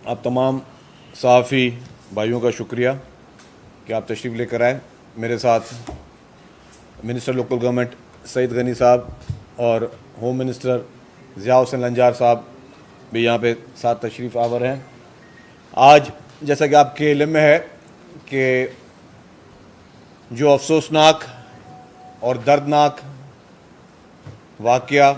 आप तमाम सहाफ़ी भाइयों का शुक्रिया कि आप तशरीफ़ लेकर आए। मेरे साथ minister local government Saeed Ghani साहब और होम मिनिस्टर ज़िया हुसैन लंजार साहब भी यहाँ पे साथ तशरीफ़ आवर हैं। आज जैसा कि आपके इल्म में है कि जो अफसोसनाक और दर्दनाक वाक़या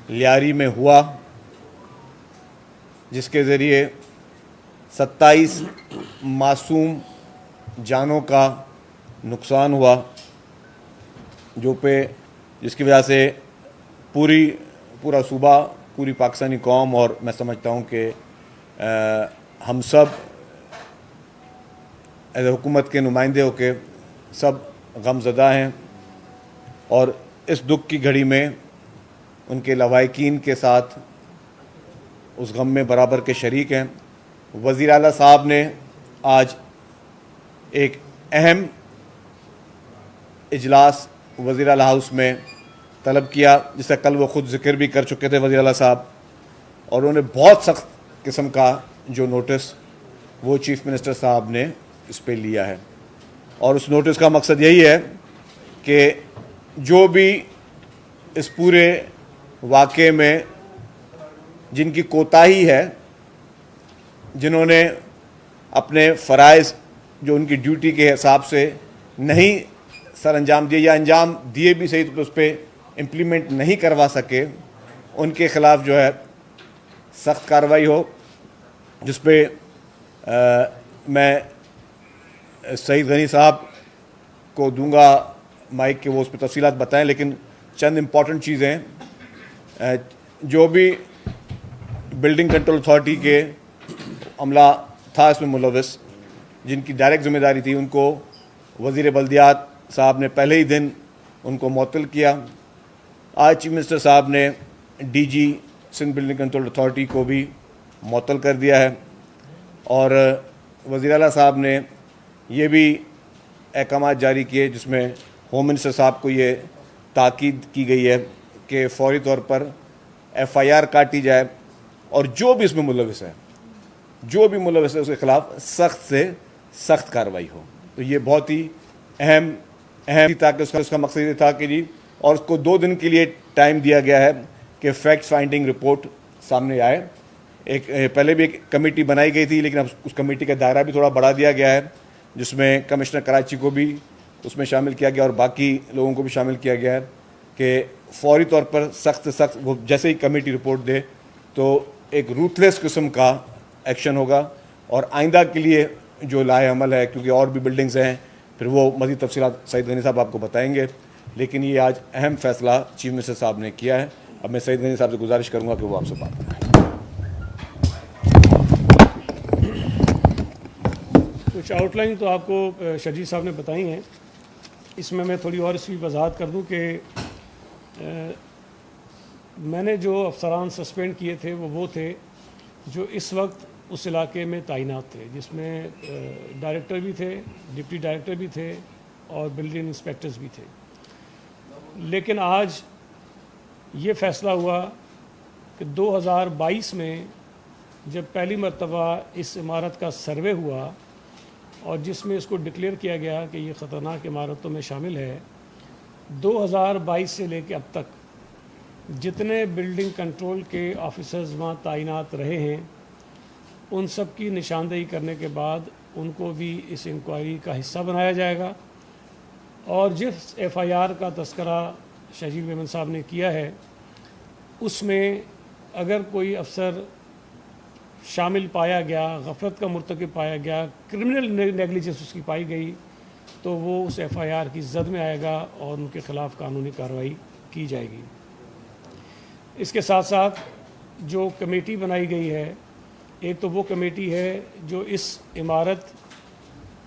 लियारी में हुआ, जिसके ज़रिए 27 मासूम जानों का नुकसान हुआ, जिसकी वजह से पूरा सूबा, पूरी पाकिस्तानी कौम और मैं समझता हूँ कि हम सब एज हुकूमत के नुमाइंदे होके सब गमज़दा हैं और इस दुख की घड़ी में उनके लवाहिकीन के साथ उस गम में बराबर के शरीक हैं। वज़ीर आला साहब ने आज एक अहम इजलास वज़ीर आला हाउस में तलब किया, जिसका कल वो ख़ुद ज़िक्र भी कर चुके थे वज़ीर आला साहब, और उन्होंने बहुत सख्त किस्म का जो नोटिस वो चीफ़ मिनिस्टर साहब ने इस पे लिया है। और उस नोटिस का मकसद यही है कि जो भी इस पूरे वाक़े में जिनकी कोताही है, जिन्होंने अपने फ़राइज़ जो उनकी ड्यूटी के हिसाब से नहीं सर अंजाम दिए या अंजाम दिए भी सही तो उस पर इम्प्लीमेंट नहीं करवा सके, उनके ख़िलाफ़ जो है सख्त कार्रवाई हो, जिस पे मैं सईद गनी साहब को दूंगा माइक के, वो उस पर तफसीलात बताएं। लेकिन चंद इम्पॉर्टेंट चीज़ें, जो भी बिल्डिंग कंट्रोल अथॉरिटी के अमला था इसमें मुलविस, जिनकी डायरेक्ट ज़िम्मेदारी थी, उनको वज़ीर बल्दियात साहब ने पहले ही दिन उनको मुअत्तल किया। आज चीफ मिनिस्टर साहब ने DG Sindh building control authority को भी मुअत्तल कर दिया है और वज़ीर आला साहब ने ये भी अहकामात जारी किए, जिसमें होम मिनिस्टर साहब को ये ताकीद की गई है कि फ़ौरी तौर पर FIR काटी जाए और जो भी इसमें मुलविस है उसके ख़िलाफ़ सख्त से सख्त कार्रवाई हो। तो ये बहुत ही अहम ताकि उसका मकसद ये था कि जी, और उसको 2 दिन के लिए टाइम दिया गया है कि फैक्ट फाइंडिंग रिपोर्ट सामने आए। पहले भी एक कमेटी बनाई गई थी, लेकिन अब उस कमेटी का दायरा भी थोड़ा बढ़ा दिया गया है, जिसमें कमिश्नर कराची को भी उसमें शामिल किया गया और बाकी लोगों को भी शामिल किया गया है कि फ़ौरी तौर पर सख्त वो जैसे ही कमेटी रिपोर्ट दे तो एक रूथलेस किस्म का एक्शन होगा। और आइंदा के लिए जो लाए अमल है, क्योंकि और भी बिल्डिंग्स हैं, फिर वो मज़ीद तफसीलात सईद गनी साहब आपको बताएंगे, लेकिन ये आज अहम फ़ैसला चीफ मिनिस्टर साहब ने किया है। अब मैं सईद गनी साहब से गुजारिश करूँगा कि वो आपसे बात करें। कुछ आउटलाइन तो आपको शजीद साहब ने बताई हैं, इसमें मैं थोड़ी और इसकी वजाहत कर दूं कि मैंने जो अफसरान सस्पेंड किए थे वो थे जो इस वक्त उस इलाके में तैनात थे, जिसमें डायरेक्टर भी थे, डिप्टी डायरेक्टर भी थे और बिल्डिंग इंस्पेक्टर्स भी थे। लेकिन आज ये फ़ैसला हुआ कि 2022 में जब पहली मरतबा इस इमारत का सर्वे हुआ और जिसमें इसको डिक्लेयर किया गया कि ये ख़तरनाक इमारतों में शामिल है, 2022 से लेकर अब तक जितने बिल्डिंग कंट्रोल के ऑफिसर्स वहाँ तैनात रहे हैं, उन सब की निशानदेही करने के बाद उनको भी इस इंक्वायरी का हिस्सा बनाया जाएगा। और जिस FIR का तस्करा शजीद मेमन साहब ने किया है, उसमें अगर कोई अफसर शामिल पाया गया, गफलत का मुर्तकिब पाया गया, क्रिमिनल नेगलिजेंस उसकी पाई गई, तो वो उस FIR की जद में आएगा और उनके ख़िलाफ़ कानूनी कार्रवाई की जाएगी। इसके साथ साथ जो कमेटी बनाई गई है, एक तो वो कमेटी है जो इस इमारत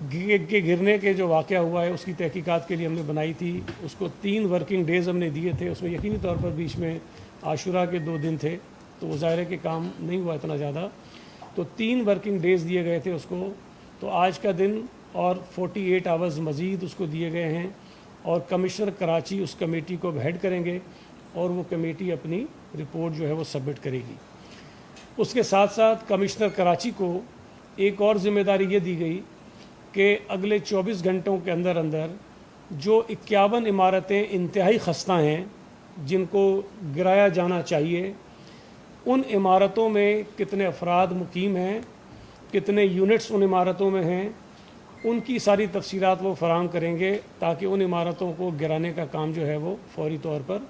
के गिरने के जो वाक़या हुआ है उसकी तहकीकात के लिए हमने बनाई थी। उसको 3 वर्किंग डेज़ हमने दिए थे। उसमें यकीनी तौर पर बीच में आशुरा के 2 दिन थे, तो वो ज़ाहिर है कि काम नहीं हुआ इतना ज़्यादा, तो 3 वर्किंग डेज़ दिए गए थे उसको। तो आज का दिन और 48 आवर्स मज़ीद उसको दिए गए हैं और कमिश्नर कराची उस कमेटी को हेड करेंगे और वो कमेटी अपनी रिपोर्ट जो है वो सबमिट करेगी। उसके साथ साथ कमिश्नर कराची को एक और ज़िम्मेदारी ये दी गई कि अगले 24 घंटों के अंदर अंदर जो 51 इमारतें इंतहाई खस्ता हैं जिनको गिराया जाना चाहिए, उन इमारतों में कितने अफराद मुकीम हैं, कितने यूनिट्स उन इमारतों में हैं, उनकी सारी तफसीलात वो फराहम करेंगे ताकि उन इमारतों को गिराने का काम जो है वो फौरी तौर पर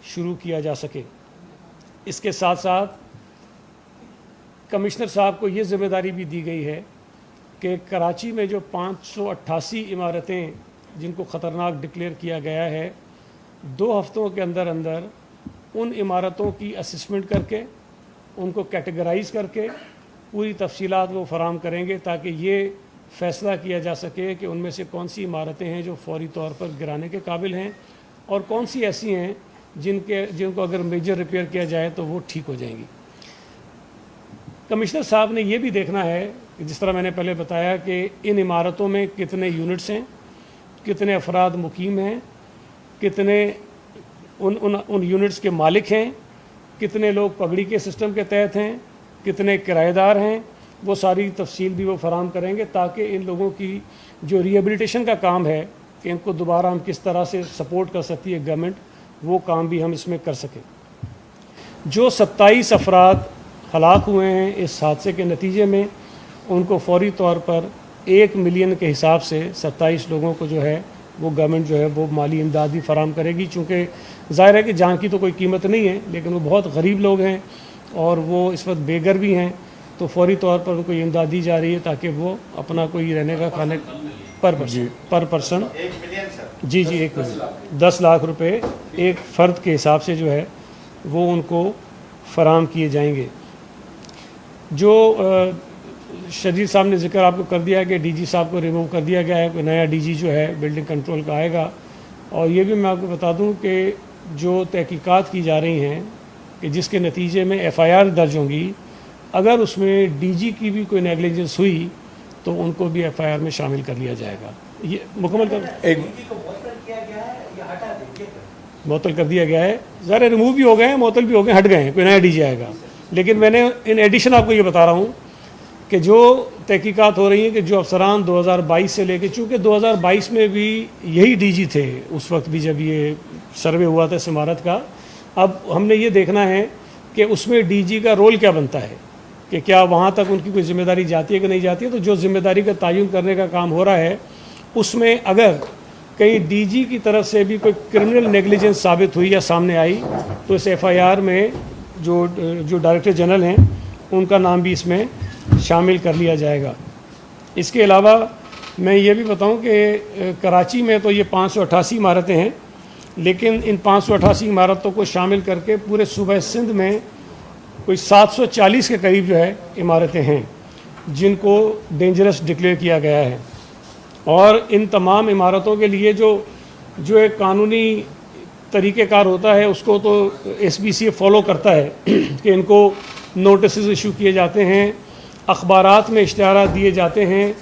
शुरू किया जा सके। इसके साथ साथ कमिश्नर साहब को ये ज़िम्मेदारी भी दी गई है कि कराची में जो 588 इमारतें जिनको ख़तरनाक डिक्लेयर किया गया है, 2 हफ्तों के अंदर अंदर उन इमारतों की असेसमेंट करके उनको कैटेगराइज करके पूरी तफसीलात वो फराहम करेंगे ताकि ये फ़ैसला किया जा सके कि उनमें से कौन सी इमारतें हैं जो फौरी तौर पर गिराने के काबिल हैं और कौन सी ऐसी हैं जिनको अगर मेजर रिपेयर किया जाए तो वो ठीक हो जाएंगी। कमिश्नर साहब ने ये भी देखना है कि जिस तरह मैंने पहले बताया कि इन इमारतों में कितने यूनिट्स हैं, कितने अफराद मुकीम हैं, कितने उन यूनिट्स के मालिक हैं, कितने लोग पगड़ी के सिस्टम के तहत हैं, कितने किराएदार हैं, वो सारी तफसील भी वो फराहम करेंगे ताकि इन लोगों की जो रिहेबिलिटेशन का काम है कि इनको दोबारा हम किस तरह से सपोर्ट कर सकती है गवर्नमेंट, वो काम भी हम इसमें कर सकें। जो 27 अफराद हलाक हुए हैं इस हादसे के नतीजे में, उनको फौरी तौर पर 1 मिलियन के हिसाब से 27 लोगों को जो है वो गवर्नमेंट जो है वो माली इमदाद भी फराहम करेगी। चूँकि ज़ाहिर है कि जान की तो कोई कीमत नहीं है, लेकिन वो बहुत गरीब लोग हैं और वो इस वक्त बेघर भी हैं, तो फौरी तौर पर उनको इमदाद दी जा रही है ताकि वो अपना कोई रहने का खाने पर पर्सन जी 1 मिलियन 10 लाख रुपए एक फ़र्द के हिसाब से जो है वो उनको फराहम किए जाएंगे। जो शरीर साहब ने जिक्र आपको कर दिया है कि डीजी साहब को रिमूव कर दिया गया है, कोई नया डीजी जो है बिल्डिंग कंट्रोल का आएगा। और ये भी मैं आपको बता दूं कि जो तहकीकात की जा रही हैं कि जिसके नतीजे में FIR दर्ज होंगी, अगर उसमें डीजी की भी कोई नेगलिजेंस हुई तो उनको भी FIR में शामिल कर लिया जाएगा। ये मुकम्मल मुअत्तल कर दिया गया है। ज़रा रिमूव भी हो गए हैं, मुअत्तल भी हो गए, हट गए हैं, कोई नया डीजी आएगा। लेकिन मैंने इन एडिशन आपको ये बता रहा हूँ कि जो तहकीकात हो रही हैं कि जो अफसरान 2022 से लेके, चूँकि 2022 में भी यही डीजी थे उस वक्त भी जब ये सर्वे हुआ था इस इमारत का। अब हमने ये देखना है कि उसमें डीजी का रोल क्या बनता है, कि क्या वहाँ तक उनकी कोई ज़िम्मेदारी जाती है कि नहीं जाती है। तो जो ज़िम्मेदारी का तयन करने का काम हो रहा है उसमें अगर कहीं डीजी की तरफ से भी कोई क्रिमिनल नेगलिजेंस साबित हुई या सामने आई तो इस FIR में जो डायरेक्टर जनरल हैं उनका नाम भी इसमें शामिल कर लिया जाएगा। इसके अलावा मैं ये भी बताऊं कि कराची में तो ये 588 इमारतें हैं, लेकिन इन 588 इमारतों को शामिल करके पूरे सूबा सिंध में कोई 740 के करीब जो है इमारतें हैं जिनको डेंजरस डिक्लेयर किया गया है। और इन तमाम इमारतों के लिए जो एक कानूनी तरीक़ेकार होता है उसको तो SBCA फॉलो करता है कि इनको नोटिस इशू किए जाते हैं, अखबारात में इश्तिहारात दिए जाते हैं,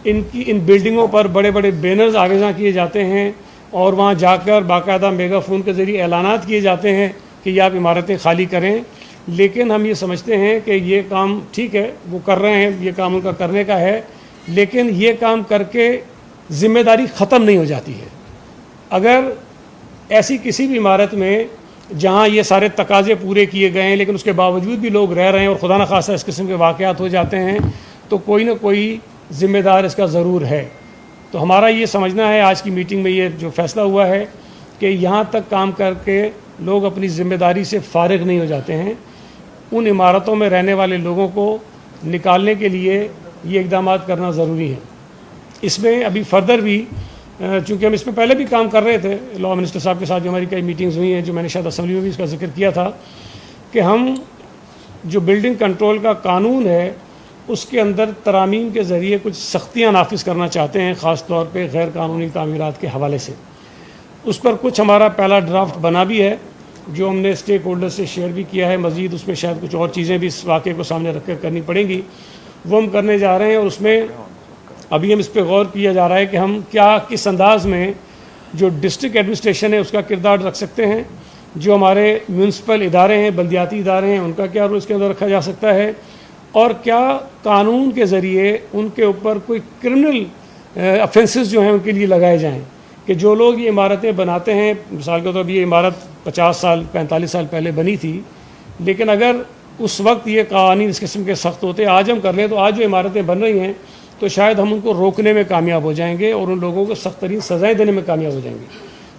इन बिल्डिंगों पर बड़े बड़े बैनर्स आवेज़ा किए जाते हैं और वहाँ जाकर बाकायदा मेगाफोन के ज़रिए ऐलानात किए जाते हैं कि ये आप इमारतें खाली करें। लेकिन हम ये समझते हैं कि ये काम ठीक है, वो कर रहे हैं, ये काम उनका करने का है, लेकिन ये काम करके ज़िम्मेदारी ख़त्म नहीं हो जाती है। अगर ऐसी किसी भी इमारत में जहाँ ये सारे तकाज़े पूरे किए गए हैं लेकिन उसके बावजूद भी लोग रह रहे हैं और खुदा न खास्ता इस किस्म के वाक़यात हो जाते हैं तो कोई ना कोई ज़िम्मेदार इसका ज़रूर है। तो हमारा ये समझना है, आज की मीटिंग में ये जो फ़ैसला हुआ है कि यहाँ तक काम करके लोग अपनी ज़िम्मेदारी से फ़ारिग नहीं हो जाते हैं। उन इमारतों में रहने वाले लोगों को निकालने के लिए ये इक़दाम करना ज़रूरी है। इसमें अभी फर्दर भी चूँकि हम इसमें पहले भी काम कर रहे थे, लॉ मिनिस्टर साहब के साथ जो हमारी कई मीटिंग्स हुई हैं, जो मैंने शायद असेंबली में भी इसका जिक्र किया था कि हम जो बिल्डिंग कंट्रोल का कानून है उसके अंदर तरामीम के ज़रिए कुछ सख्तियाँ नाफिज करना चाहते हैं, ख़ास तौर पे गैर कानूनी तामीरात के हवाले से। उस पर कुछ हमारा पहला ड्राफ्ट बना भी है जो हमने स्टेक होल्डर से शेयर भी किया है। मज़ीद उसमें शायद कुछ और चीज़ें भी इस वाक़े को सामने रख कर करनी पड़ेंगी, वो हम करने जा रहे हैं। और उसमें अभी हम इस पर गौर किया जा रहा है कि हम क्या किस अंदाज़ में जो डिस्ट्रिक्ट एडमिनिस्ट्रेशन है उसका किरदार रख सकते हैं, جو ہمارے میونسپل ادارے ہیں, بلدیاتی ادارے ہیں, ان کا کیا رول اس کے اندر رکھا جا سکتا ہے, اور کیا قانون کے ذریعے ان کے اوپر کوئی کرمنل افینسز جو ہیں ان کے لیے لگائے جائیں, کہ جو لوگ یہ عمارتیں بناتے ہیں, مثال کے طور پر یہ عمارت 50 سال 45 سال پہلے بنی تھی, لیکن اگر اس وقت یہ قوانین اس قسم کے سخت ہوتے, آج ہم کر لیں تو آج جو عمارتیں بن رہی ہیں تو شاید ہم ان کو روکنے میں کامیاب ہو جائیں گے اور ان لوگوں کو سخت ترین سزائیں دینے میں کامیاب ہو جائیں گے.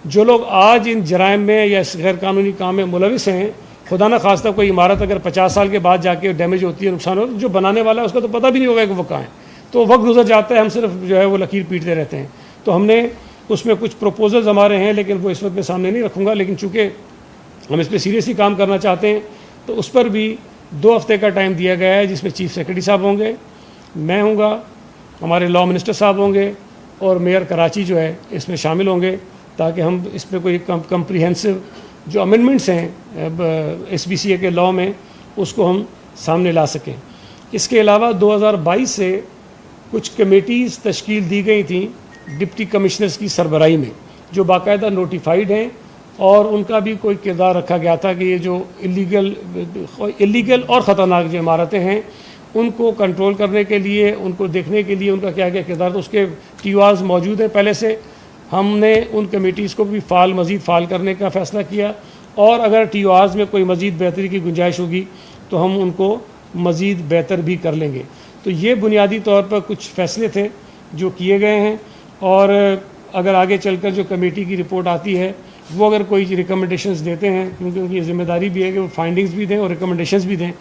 جو لوگ آج ان جرائم میں یا اس غیر قانونی کام میں ملوث ہیں, خدا نہ خواستہ کوئی عمارت اگر 50 سال کے بعد جا کے ڈیمیج ہوتی ہے, نقصان ہوتا ہے, جو بنانے والا ہے اس کا تو پتہ بھی نہیں ہوگا کہ وہ کہاں ہے, تو وقت گزر جاتا ہے, ہم صرف جو ہے وہ لکیر پیٹتے رہتے ہیں. تو ہم نے اس میں کچھ پروپوزلز ہمارے ہیں, لیکن وہ اس وقت میں سامنے نہیں رکھوں گا, لیکن چونکہ ہم اس پہ سیریسلی کام کرنا چاہتے ہیں تو اس پر بھی 2 ہفتے کا ٹائم دیا گیا ہے, جس میں چیف سیکرٹری صاحب ہوں گے, میں ہوں گا, ہمارے لا منسٹر صاحب ہوں گے, اور میئر کراچی جو ہے اس میں شامل ہوں گے, تاکہ ہم اس پہ کوئی کمپریہنسو جو امینڈمنٹس ہیں ایس بی سی اے کے لا میں اس کو ہم سامنے لا سکیں. اس کے علاوہ 2022 سے کچھ کمیٹیز تشکیل دی گئی تھیں ڈپٹی کمشنرز کی سربراہی میں, جو باقاعدہ نوٹیفائیڈ ہیں, اور ان کا بھی کوئی کردار رکھا گیا تھا کہ یہ جو اللیگل اور خطرناک جو عمارتیں ہیں ان کو کنٹرول کرنے کے لیے, ان کو دیکھنے کے لیے ان کا کیا کیا کردار, تو اس کے ٹی او آرز موجود ہیں پہلے سے. ہم نے ان کمیٹیز کو بھی مزید فعال کرنے کا فیصلہ کیا, اور اگر ٹی او آرز میں کوئی مزید بہتری کی گنجائش ہوگی تو ہم ان کو مزید بہتر بھی کر لیں گے. تو یہ بنیادی طور پر کچھ فیصلے تھے جو کیے گئے ہیں, اور اگر آگے چل کر جو کمیٹی کی رپورٹ آتی ہے وہ اگر کوئی ریکمنڈیشنز دیتے ہیں, کیونکہ ان کی ذمہ داری بھی ہے کہ وہ فائنڈنگز بھی دیں اور ریکمنڈیشنز بھی دیں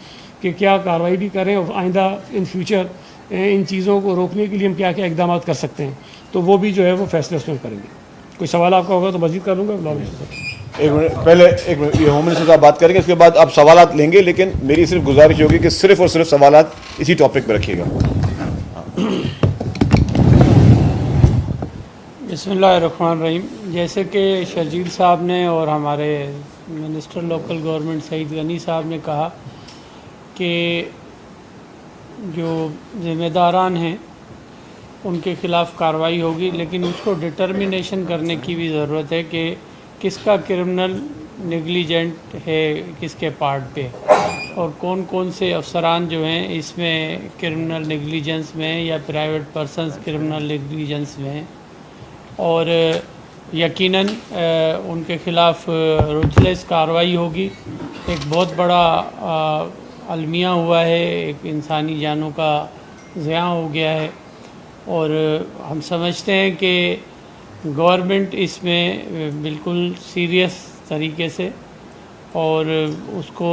کہ کیا کارروائی بھی کریں, اور آئندہ ان فیوچر ان چیزوں کو روکنے کے لیے ہم کیا کیا اقدامات کر سکتے ہیں, تو وہ بھی جو ہے وہ فیصلے اس میں کریں گے. کوئی سوال آپ کا ہوگا تو مزید کر لوں گا. ایک منٹ پہلے یہ ہوم منسٹر صاحب بات کریں گے, اس کے بعد آپ سوالات لیں گے, لیکن میری صرف گزارش ہوگی کہ صرف اور صرف سوالات اسی ٹاپک پہ رکھیے گا. بسم اللہ الرحمن الرحیم. جیسے کہ شرجیل صاحب نے اور ہمارے minister local government Saeed Ghani صاحب نے کہا کہ جو ذمہ داران ہیں ان کے خلاف کارروائی ہوگی, لیکن اس کو ڈٹرمنیشن کرنے کی بھی ضرورت ہے کہ کس کا کرمنل نیگلیجنٹ ہے کس کے پارٹ پہ, اور کون کون سے افسران جو ہیں اس میں کرمنل نیگلیجنس میں ہیں یا پرائیویٹ پرسنز کرمنل نیگلیجنس میں ہیں, اور یقیناً ان کے خلاف روتھلیس کارروائی ہوگی. ایک بہت بڑا المیہ ہوا ہے, ایک انسانی جانوں کا ضیاع ہو گیا ہے, اور ہم سمجھتے ہیں کہ گورنمنٹ اس میں بالکل سیریس طریقے سے, اور اس کو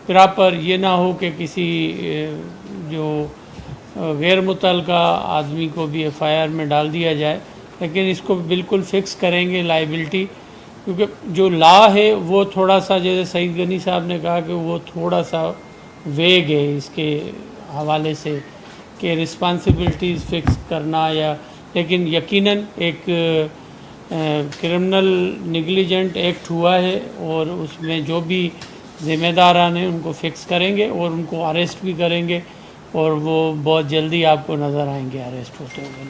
پراپر یہ نہ ہو کہ کسی جو غیر متعلقہ آدمی کو بھی ایف آئی آر میں ڈال دیا جائے, لیکن اس کو بالکل فکس کریں گے لائبلٹی, کیونکہ جو لا ہے وہ تھوڑا سا, جیسے سعید غنی صاحب نے کہا کہ وہ تھوڑا سا ویگ ہے اس کے حوالے سے کہ رسپانسبلٹیز فکس کرنا, یا لیکن یقیناً ایک کرمنل نیگلیجنٹ ایکٹ ہوا ہے, اور اس میں جو بھی ذمہ داران ہیں ان کو فکس کریں گے اور ان کو اریسٹ بھی کریں گے, اور وہ بہت جلدی آپ کو نظر آئیں گے اریسٹ ہوتے ہوئے.